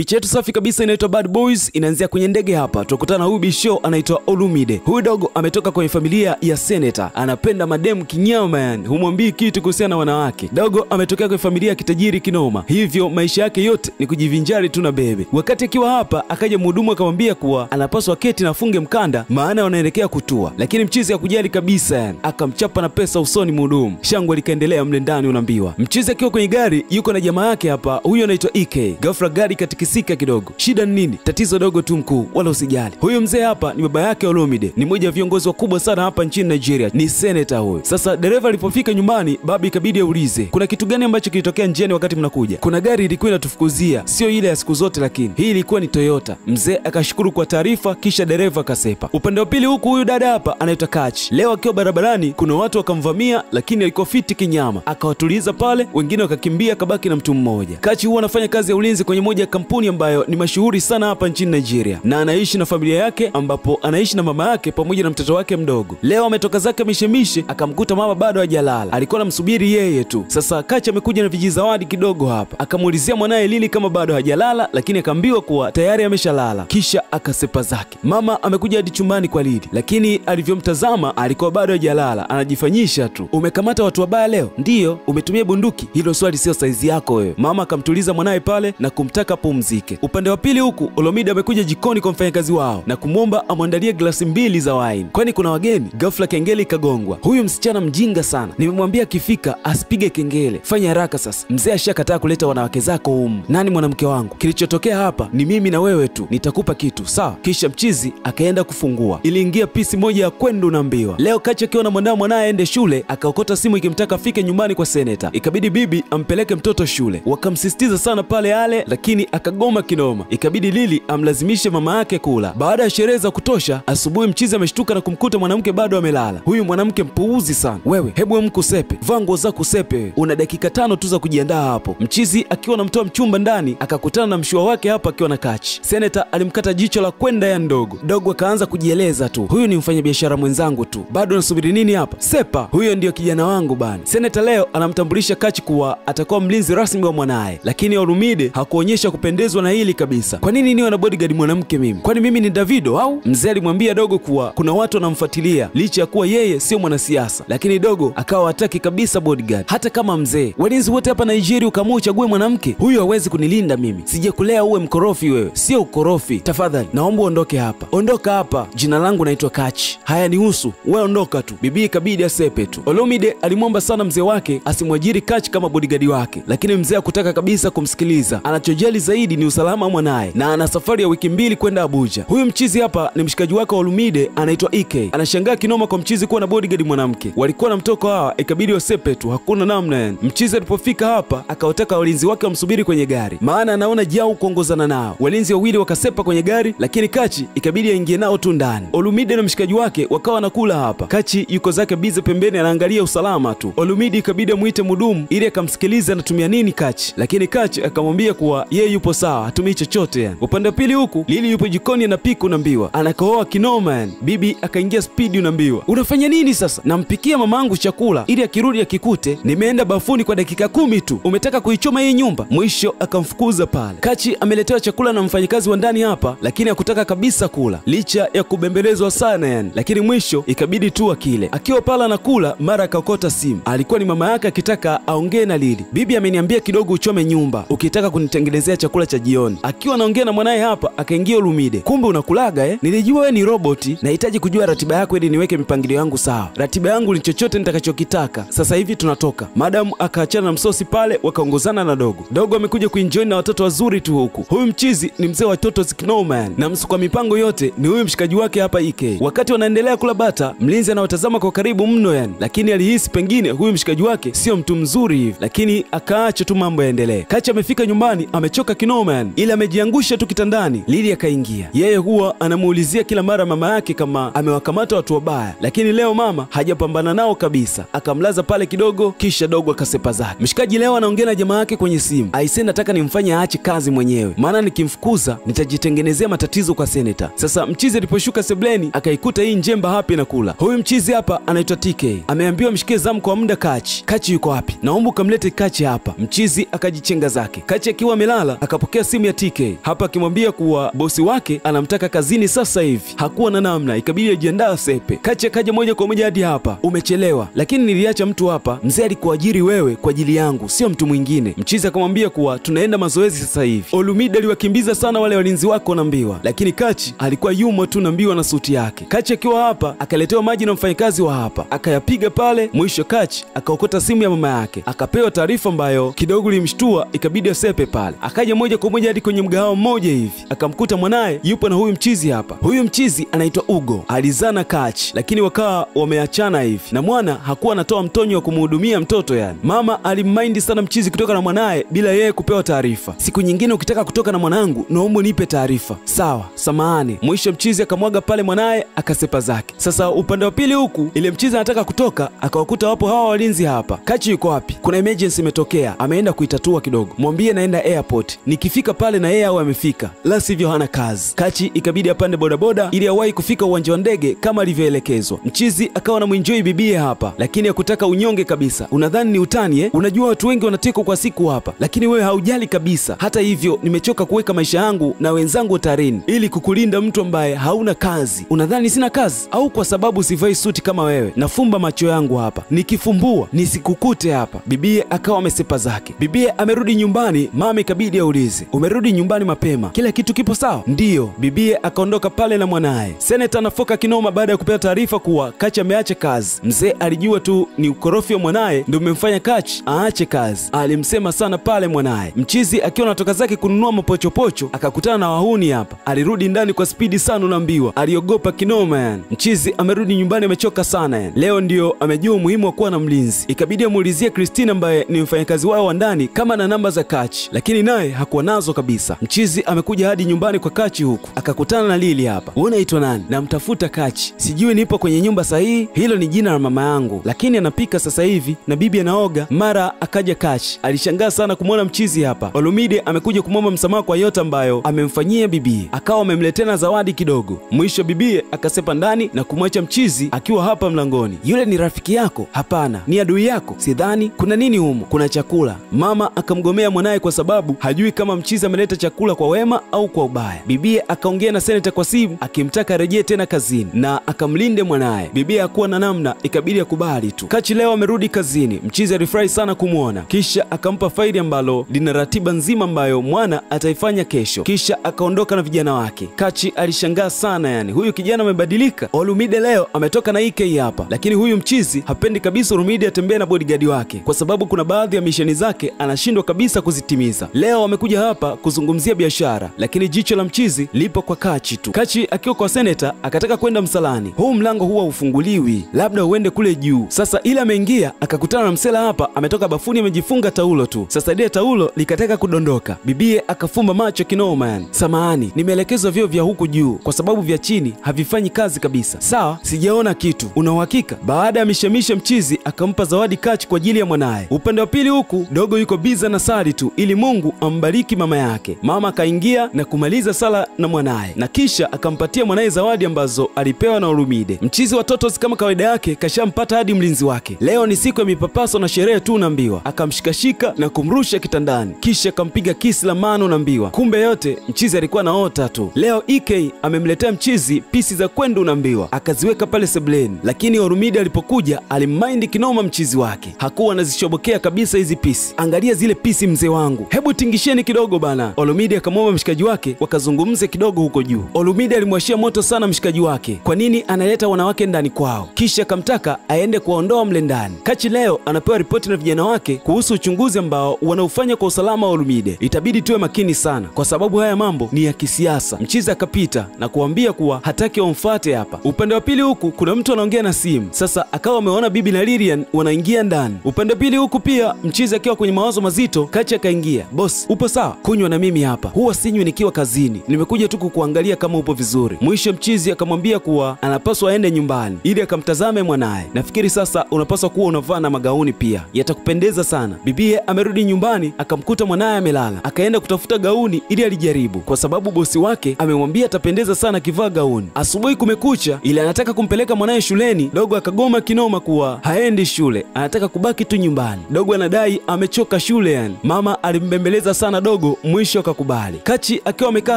Picha yetu safi kabisa inaitwa Bad Boys, inaanzia kwenye ndege hapa. Tukutana na huyu bisho anaitwa Olumide. Huyu dogo ametoka kwenye familia ya senator. Anapenda mademu kinyama yani. Humwambii kitu kuhusiana na wanawake. Dogo ametokea kwenye familia ya kitajiri kinoma. Hivyo maisha yake yote ni kujivinjari tu na bebe. Wakati akiwa hapa akaja mhudumu akamwambia kuwa anapaswa keti na afunge mkanda maana wanaelekea kutua. Lakini mchizi hakujali kabisa yani. Akamchapa na pesa usoni mhudumu. Shangwe likaendelea mle ndani unaambiwa. Mchizi akiwa kwenye gari yuko na jamaa yake hapa. Huyu anaitwa EK. Ghafla gari katikisika kidogo. Shida ni nini? Tatizo dogo tu mkuu, wala usijali. Huyu mzee hapa ni baba yake Olumide. Ni mmoja wa viongozi wakubwa sana hapa nchini Nigeria. Ni senator huyu. Sasa dereva alipofika nyumbani, babi ikabidi aulize, kuna kitu gani ambacho kilitokea njiani wakati mnakuja? Kuna gari ilikuwa inatufukuzia, sio ile ya siku zote lakini hii ilikuwa ni Toyota. Mzee akashukuru kwa taarifa kisha dereva akasepa. Upande wa pili huku huyu dada hapa anaitwa Kachi. Leo akiwa barabarani kuna watu wakamvamia lakini alikuwa fiti kinyama. Akawatuliza pale, wengine wakakimbia, kabaki na mtu mmoja. Kachi huwa anafanya kazi ya ulinzi kwenye moja ya kampuni ambayo ni mashuhuri sana hapa nchini Nigeria, na anaishi na familia yake ambapo anaishi na mama yake pamoja na mtoto wake mdogo. Leo ametoka zake mishemishe akamkuta mama bado hajalala. Alikuwa anamsubiri yeye tu. Sasa Kachi amekuja na vijizawadi kidogo hapa. Akamuulizia mwanae Lili kama bado hajalala, lakini akaambiwa kuwa tayari ameshalala. Kisha akasepa zake. Mama amekuja hadi chumbani kwa Lili, lakini alivyomtazama alikuwa bado hajalala, anajifanyisha tu. Umekamata watu wabaya leo? Ndiyo. Umetumia bunduki? Hilo swali sio saizi yako wewe. Mama akamtuliza mwanae pale na kumtaka pumzike. Upande wa pili huku Olumide amekuja jikoni kwa mfanyakazi wao na kumwomba amwandalie glasi 2 za wine, kwani kuna wageni. Ghafla kengele ikagongwa. Huyu msichana mjinga sana, nimemwambia akifika asipige kengele. Fanya haraka sasa, mzee ashakataa kuleta wanawake zako humu. Nani mwanamke wangu? Kilichotokea hapa ni mimi na wewe tu, nitakupa kitu sawa? Kisha mchizi akaenda kufungua. Iliingia pisi moja ya kwenda unaambiwa. Leo Kachi akiwa na mwanae aende shule, akaokota simu ikimtaka afike nyumbani kwa senator. Ikabidi bibi ampeleke mtoto shule. Wakamsisitiza sana pale yale, lakini akagoma kinoma. Ikabidi Lili amlazimishe mama yake kula. Baada ya sherehe za kutosha, asubuhi mchizi ameshtuka na kumkuta mwanamke bado amelala. Huyu mwanamke mpuuzi sana. Wewe, hebu mkusepe. Vaa nguo zako sepe. Una dakika 5 tu za kujiandaa hapo. Mchizi akiwa anamtoa mchumba ndani, akakutana na mshua wake hapa akiwa na Kachi. Senator alimkata jicho la kwenda ya ndogo. Dogo akaanza kujieleza tu. Huyu ni mfanyabiashara mwenzangu tu. Bado nasubiri nini hapa? Sepa. Huyo ndio kijana wangu bana. Senator leo anamtambulisha Kachi kuwa atakuwa mlinzi rasmi wa mwanae. Lakini Olumide hakuonyesha kupendezwa na hili kabisa. Kwa nini niwe na bodyguard mwanamke mimi? Kwani mimi ni Davido au? Mzee alimwambia dogo kuwa kuna watu wanamfuatilia licha ya kuwa yeye sio mwanasiasa. Lakini dogo akawa hataki kabisa bodyguard. Hata kama mzee, walinzi wote hapa Nigeria ukamua uchague mwanamke, huyu hawezi kunilinda mimi. Sijakulea uwe mkorofi wewe. Sio ukorofi. Tafadhali naomba ondoke hapa. Ondoka hapa. Jina langu naitwa Kachi. Haya nihusu. Wewe ondoka tu. Bibi ikabidi asepe tu. Olumide alimwomba sana mzee wake asimwajiri Kachi kama bodyguard wake. Lakini mzee hakutaka kabisa kumsikiliza. Anachojali zaidi ni usalama wa mwanae na ana safari ya wiki 2 kwenda Abuja. Huyu mchizi hapa ni mshikaji wake wa Olumide anaitwa EK. Anashangaa kinoma kwa mchizi kuwa na bodyguard mwanamke. Walikuwa na mtoko hawa, ikabidi wasepe tu, hakuna namna yani. Mchizi alipofika hapa akawataka walinzi wake wamsubiri kwenye gari, maana anaona jau kuongozana nao. Walinzi wawili wakasepa kwenye gari, lakini Kachi ikabidi aingie nao tu ndani. Olumide na mshikaji wake wakawa wanakula hapa. Kachi yuko zake bize pembeni anaangalia usalama tu. Olumide ikabidi amuite mhudumu ili akamsikiliza anatumia nini Kachi, lakini Kachi akamwambia kuwa yeye yupo sawa, hatumii chochote yani. Upande wa pili huku Lili yupo jikoni anapika unaambiwa. Anakohoa kinoma yani. Bibi akaingia speed unaambiwa. Unafanya nini sasa? Nampikia mamangu chakula ili akirudi akikute nimeenda bafuni kwa dakika 10 tu. Umetaka kuichoma hii nyumba? Mwisho akamfukuza pale. Kachi ameletewa chakula na mfanyakazi wa ndani hapa, lakini hakutaka kabisa kula licha ya kubembelezwa sana yani. Lakini mwisho ikabidi tu akile. Akiwa pala anakula, mara akaokota simu. Alikuwa ni mama yake akitaka aongee na Lili. Bibi ameniambia kidogo uchome nyumba ukitaka kunitengenezea chakula cha jioni. Akiwa anaongea na mwanae hapa akaingia Olumide. Kumbe unakulaga Nilijua wewe ni roboti. Nahitaji kujua ratiba yako ili niweke mipangilio yangu sawa. Ratiba yangu ni chochote nitakachokitaka. Sasa hivi tunatoka. Madam akaachana na msosi pale, wakaongozana na dogo. Dogo amekuja kuenjoy na watoto wazuri tu huku. Huyu mchizi ni mzee wa watoto zikinoma yani. Na msukwa mipango yote ni huyu mshikaji wake hapa EK. Wakati wanaendelea kula bata, mlinzi anawatazama kwa karibu mno yani. Lakini alihisi pengine huyu mshikaji wake sio mtu mzuri hivi, lakini akaacha tu mambo yaendelee. Kachi amefika nyumbani amechoka kinoma yani, ila amejiangusha tu kitandani. Lili akaingia. Yeye huwa anamuulizia kila mara mama yake kama amewakamata watu wabaya, lakini leo mama hajapambana nao kabisa. Akamlaza pale kidogo kisha dogo akasepa zake. Mshikaji leo anaongea na jamaa yake kwenye simu. Aisee, nataka nimfanye aache kazi mwenyewe, maana nikimfukuza nitajitengenezea matatizo kwa senator. Sasa mchizi aliposhuka sebleni akaikuta hii njemba hapa inakula. Huyu mchizi hapa anaitwa TK. Ameambiwa mshike zamu kwa muda Kachi. Kachi yuko wapi? Naomba ukamlete Kachi hapa. Mchizi akajichenga zake. Kachi akiwa amelala akapokea akapokea simu ya TK hapa akimwambia kuwa bosi wake anamtaka kazini sasa hivi. Hakuwa na namna, ikabidi ajiandaa sepe. Kachi akaja moja kwa moja hadi hapa. Umechelewa, lakini niliacha mtu hapa, mzee alikuajiri wewe kwa ajili yangu, sio mtu mwingine. Mchizi akamwambia kuwa tunaenda mazoezi sasa hivi. Olumide aliwakimbiza sana wale walinzi wako Nambiwa, lakini Kachi alikuwa yumo tu Nambiwa na suti yake. Kachi akiwa hapa akaletewa maji na mfanyakazi wa hapa, akayapiga pale. Mwisho Kachi akaokota simu ya mama yake, akapewa taarifa ambayo kidogo limshtua, ikabidi asepe pale. Akaja moja kwa moja hadi kwenye mgahawa mmoja hivi, akamkuta mwanaye yupo na huyu mchizi hapa. Huyu mchizi anaitwa Ugo, alizana Kachi lakini wakawa wameachana hivi, na mwana hakuwa anatoa mtonyo wa kumhudumia mtoto yani. Mama alimmind sana mchizi kutoka na mwanaye bila yeye kupewa taarifa. Siku nyingine ukitaka kutoka na mwanangu naomba nipe taarifa. Sawa, samahani. Mwisho mchizi akamwaga pale mwanaye akasepa zake. Sasa upande wa pili huku ile mchizi anataka kutoka, akawakuta wapo hawa walinzi hapa. Kachi yuko wapi? Kuna emergency imetokea, ameenda kuitatua kidogo. Mwambie naenda airport, nikifika pale na yeye au amefika, la sivyo hana kazi. Kachi ikabidi apande bodaboda ili awahi kufika uwanja wa ndege kama alivyoelekezwa. Mchizi akawa na muenjoy bibie hapa, lakini hakutaka unyonge kabisa. Unadhani ni utani Unajua watu wengi wanateko kwa siku hapa, lakini wewe haujali kabisa. Hata hivyo nimechoka kuweka maisha yangu na wenzangu hatarini ili kukulinda mtu ambaye hauna kazi. Unadhani sina kazi? Au kwa sababu sivai suti kama wewe? Nafumba macho yangu hapa, nikifumbua nisikukute hapa. Bibie akawa amesepa zake. Bibie amerudi nyumbani, mama ikabidi aulize, umerudi nyumbani mapema, kila kitu kipo sawa? Ndiyo. Bibie akaondoka pale na mwanaye. Seneta anafoka kinoma baada ya kupewa taarifa kuwa Kachi ameacha kazi. Mzee alijua tu ni ukorofi wa mwanaye ndio umemfanya Kachi aache kazi. Alimsema sana pale mwanaye. Mchizi akiwa anatoka zake kununua mapochopocho akakutana na wahuni hapa. Alirudi ndani kwa spidi sana Nambiwa. Aliogopa kinoma yani. Mchizi amerudi nyumbani amechoka sana yani. Leo ndio amejua umuhimu wa kuwa na mlinzi. Ikabidi amuulizie Christina ambaye ni mfanyakazi wao wa ndani kama na namba za Kachi, lakini naye hakuwa nazo kabisa. Mchizi amekuja hadi nyumbani kwa Kachi huku. Akakutana na Lili hapa. Wewe unaitwa nani? Namtafuta Kachi. Sijui nipo kwenye nyumba sahihi. Hilo ni jina la mama yangu, lakini anapika sasa hivi na bibi anaoga. Mara akaja Kachi. Alishangaa sana kumwona mchizi hapa. Olumide amekuja kumwomba msamaha kwa yote ambayo amemfanyia bibie. Akawa amemletea zawadi kidogo. Mwisho bibie akasepa ndani na kumwacha mchizi akiwa hapa mlangoni. Yule ni rafiki yako? Hapana. Ni adui yako? Sidhani. Kuna nini humo? Kuna chakula. Mama akamgomea mwanaye kwa sababu hajui kama mchizi ameleta chakula kwa wema au kwa ubaya. Bibie akaongea na seneta kwa simu akimtaka arejee tena kazini na akamlinde mwanaye. Bibie hakuwa na namna, ikabidi akubali tu. Kachi leo amerudi kazini. Mchizi alifurahi sana kumuona. Kisha akampa faili ambalo lina ratiba nzima ambayo mwana ataifanya kesho. Kisha akaondoka na vijana wake. Kachi alishangaa sana yani. Huyu kijana amebadilika. Olumide leo ametoka na EK hapa. Lakini huyu mchizi hapendi kabisa Olumide atembee na bodyguard wake kwa sababu kuna baadhi ya misheni zake anashindwa kabisa kuzitimiza. Leo amekuja hapa kuzungumzia biashara, lakini jicho la mchizi lipo kwa Kachi tu. Kachi akiwa kwa seneta akataka kwenda msalani. Huu mlango huwa ufunguliwi, labda uende kule juu. Sasa ile ameingia akakutana na msela hapa ametoka bafuni amejifunga taulo tu. Sasa ile taulo likataka kudondoka. Bibie akafumba macho kinoma yani. Samahani, nimeelekezwa vyoo vya huku juu kwa sababu vya chini havifanyi kazi kabisa. Sawa, sijaona kitu. Una uhakika? Baada ya mishemishe mchizi akampa zawadi Kachi kwa ajili ya mwanaye. Upande wa pili huku dogo yuko biza na sali tu ili Mungu ambariki mama yake. Mama akaingia na kumaliza sala na mwanaye na kisha akampatia mwanaye zawadi ambazo alipewa na Olumide. Mchizi wa Totos kama kawaida yake kashampata hadi mlinzi wake. Leo ni siku ya mipapaso na sherehe tu Nambiwa. Akamshikashika na kumrusha kitandani kisha akampiga kisi la mano Nambiwa. Kumbe yote mchizi alikuwa naota tu. Leo EK amemletea mchizi pisi za kwendu Nambiwa akaziweka pale sebleni, lakini Olumide alipokuja alimmind kinoma mchizi wake. Hakuwa anazishobokea kabisa hizi pisi. Angalia zile pisi mzee wangu, hebu tingisheni kidogo bana. Olumide akamwomba mshikaji wake wakazungumze kidogo huko juu. Olumide alimwashia moto sana mshikaji wake, kwa nini analeta wanawake ndani kwao, kisha akamtaka aende kuwaondoa mle ndani. Kachi leo anapewa ripoti na vijana wake kuhusu uchunguzi ambao wanaufanya kwa usalama wa Olumide. Itabidi tuwe makini sana kwa sababu haya mambo ni ya kisiasa. Mchizi akapita na kuambia kuwa hataki wamfuate hapa. Upande wa pili huku kuna mtu anaongea na simu. Sasa akawa ameona bibi na Lilian wanaingia ndani. Upande wa pili huku pia mchizi akiwa kwenye mawazo mazito, Kachi akaingia. Boss, upo sawa? Kunywa na mimi hapa. Huwa sinywi nikiwa kazini. Nimekuja tu kukuangalia kama upo vizuri. Mwisho mchizi akamwambia kuwa anapaswa aende nyumbani ili akamtazame mwanaye. Nafikiri sasa unapaswa kuwa unavaa na magauni pia. Yatakupendeza sana. Bibie amerudi nyumbani akamkuta mwanaye amelala. Akaenda kutafuta gauni ili alijaribu kwa sababu bosi wake amemwambia atapendeza sana kivaa gauni. Asubuhi kumekucha ili anataka kumpeleka mwanaye shuleni. Dogo akagoma kinoma kuwa haendi shule. Anataka kubaki tu nyumbani. Dogo anadai amechoka shule yani. Mama alimbembeleza sana dogo Dogo mwisho akakubali. Kachi akiwa amekaa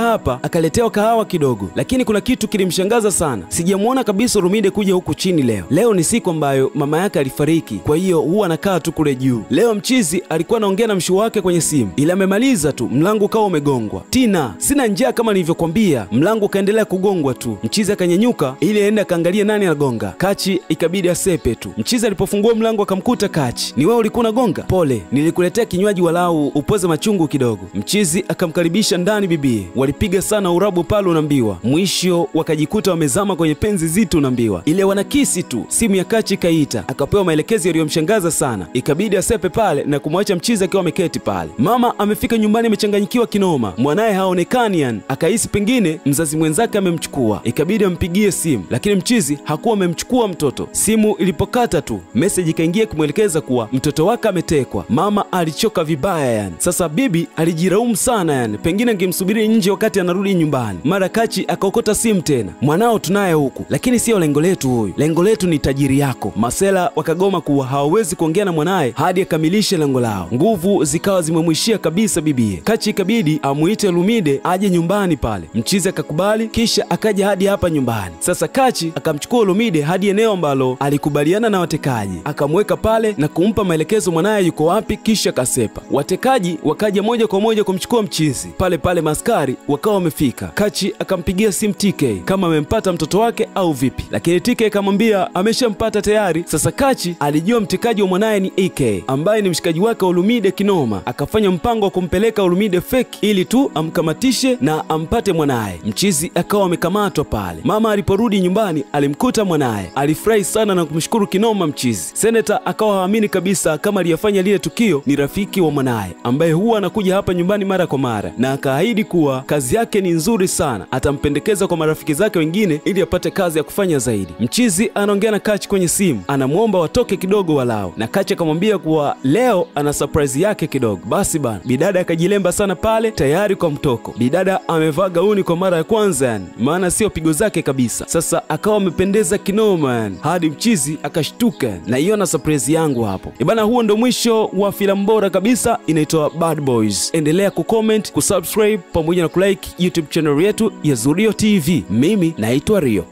hapa akaletewa kahawa kidogo, lakini kuna kitu kilimshangaza sana. Sijamuona kabisa Olumide kuja huku chini leo. Leo ni siku ambayo mama yake alifariki, kwa hiyo huwa anakaa tu kule juu. Leo mchizi alikuwa anaongea na mshu wake kwenye simu, ila amemaliza tu mlango ukawa umegongwa. Tina, sina njaa kama nilivyokuambia. Mlango kaendelea kugongwa tu. Mchizi akanyenyuka ili aende akaangalia nani anagonga. Kachi ikabidi asepe tu. Mchizi alipofungua mlango akamkuta Kachi. Ni wewe ulikuwa unagonga? Pole, nilikuletea kinywaji walau upoze machungu kidogo. Mchizi akamkaribisha ndani bibie. Walipiga sana urabu pale unaambiwa. Mwisho wakajikuta wamezama kwenye penzi zito unaambiwa. Ile wanakisi tu, simu ya Kachi kaita. Akapewa maelekezo yaliyomshangaza sana. Ikabidi asepe pale na kumwacha mchizi akiwa ameketi pale. Mama amefika nyumbani amechanganyikiwa kinoma. Mwanae haonekani yani. Akahisi pengine mzazi mwenzake amemchukua. Ikabidi ampigie simu, lakini mchizi hakuwa amemchukua mtoto. Simu ilipokata tu, message ikaingia kumwelekeza kuwa mtoto wake ametekwa. Mama alichoka vibaya yani. Sasa bibi alijiraumu sana yani. Pengine angemsubiri nje wakati anarudi nyumbani. Mara Kachi akaokota simu tena. Mwanao tunaye huku, lakini sio lengo letu huyu. Lengo letu ni tajiri yako. Masela wakagoma kuwa hawawezi kuongea na mwanae hadi akamilishe lengo lao. Nguvu zikawa zimemwishia kabisa bibie. Kachi ikabidi amuite Olumide aje nyumbani pale. Mchizi akakubali, kisha akaja hadi hapa nyumbani. Sasa Kachi akamchukua Olumide hadi eneo ambalo alikubaliana na watekaji. Akamweka pale na kumpa maelekezo mwanae yuko wapi, kisha kasepa. Watekaji wakaja moja kwa moja kumchukua mchizi. Pale pale maskari wakawa wamefika. Kachi akampigia simu TK kama amempata mtoto wake au vipi, lakini TK akamwambia ameshampata tayari. Sasa Kachi alijua mtekaji wa mwanae ni AK ambaye ni mshikaji wake Olumide kinoma. Akafanya mpango wa kumpeleka Olumide fake ili tu amkamatishe na ampate mwanae. Mchizi akawa amekamatwa pale. Mama aliporudi nyumbani alimkuta mwanae. Alifurahi sana na kumshukuru kinoma mchizi. Senator akawa haamini kabisa kama aliyefanya lile tukio ni rafiki wa mwanae ambaye huwa anakuja hapa nyumbani mara kwa mara, na akaahidi kuwa kazi yake ni nzuri sana, atampendekeza kwa marafiki zake wengine ili apate kazi ya kufanya zaidi. Mchizi anaongea na Kachi kwenye simu, anamuomba watoke kidogo walao, na Kachi akamwambia kuwa leo ana surprise yake kidogo. Basi bana, bidada akajilemba sana pale tayari kwa mtoko. Bidada amevaa gauni kwa mara ya kwanza yani, maana sio pigo zake kabisa. Sasa akawa amependeza kinoma yani, hadi mchizi akashtuka na iona surprise yangu hapo. Bana, huo ndo mwisho wa filamu bora kabisa inaitwa Bad Boys. Endelea kucomment, kusubscribe pamoja na kulike YouTube channel yetu ya Zurio TV. Mimi naitwa Rio.